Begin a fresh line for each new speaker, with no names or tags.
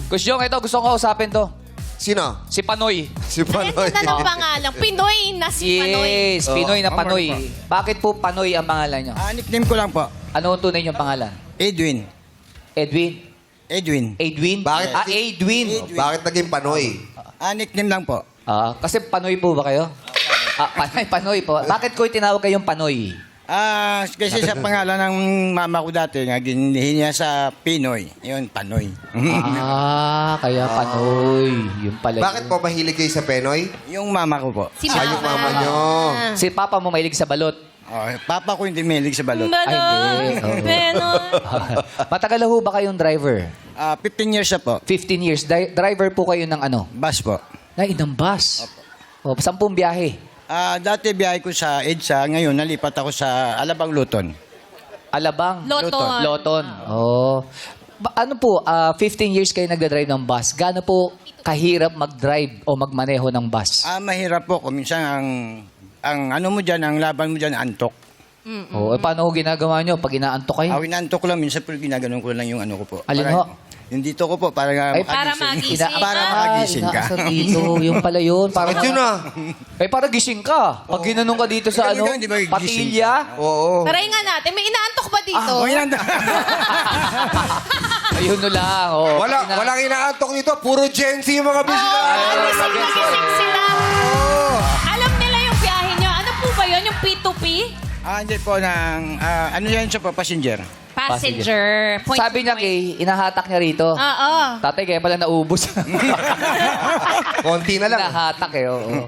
Kusyong, ito, gusto ko kausapin to.
Sino?
Si Panoy.
Si Panoy.
Ganda ng pangalan. Pinoy na si Panoy.
Yes, Pinoy na
Amor
Panoy.
po.
Bakit po Panoy ang pangalan nyo?
Nickname ko lang po.
Ano ang tunay niyong pangalan?
Edwin.
Edwin?
Edwin.
Edwin?
Bakit?
Edwin.
Bakit naging Panoy?
Nickname lang po.
Kasi Panoy po ba kayo? Panoy po. Bakit ko tinawag kayong Panoy?
Kasi sa pangalan ng mama ko dati, nga ginihin niya sa Pinoy. Yun, Panoy.
Kaya Panoy. Yung pala.
Bakit po mahilig kayo sa Penoy?
Yung mama ko po.
Si
Yung mama nyo.
Si Papa mo mahilig sa balot.
Papa ko hindi mahilig sa balot.
Ay, hindi. Oo.
Pinoy.
Matagal na ho ba kayong driver?
15 years na po.
15 years. Driver po kayo ng ano?
Bus po.
Ay, ng bus. O, 10 biyahe.
Dati biyahe ko sa EDSA, ngayon nalipat ako sa Alabang Luton.
Alabang.
Loton.
Loton. Oh. Ano po, 15 years kayo nagdadrive ng bus. Gaano po kahirap mag-drive o magmaneho ng bus?
Mahirap po. Kung minsan ang ano mo dyan, ang laban mo dyan, antok.
Oh, paano ho ginagawa nyo pag inaantok kayo?
Inantok ko lang, minsan po ginaganon ko lang yung ano ko po.
Alin
Para-
ho?
Yung dito ko po, para
Ay,
Para
makagising.
magising.
Para makagising ka.
Inaasar dito. Yung pala yun. Para
Bakit yun
Ay, para gising ka. Pag ginanong ka dito sa ano,
Ganun, di ba, gising
patilya.
Oo.
Try nga natin. May inaantok ba dito?
Ayun no lang. Oh.
Walang inaantok nito. Puro Gen Z yung mga bisita.
Nagising sila. Alam nila yung biyahe nyo. Ano po ba yun? Yung P2P?
Hindi po ng, ano yan siya po, passenger.
Passenger. Point
Sabi
to
niya,
point.
Kay, inahatak niya rito.
Oo.
Tatay, kaya pala naubos.
Konti na lang.
Inahatak eh, oo.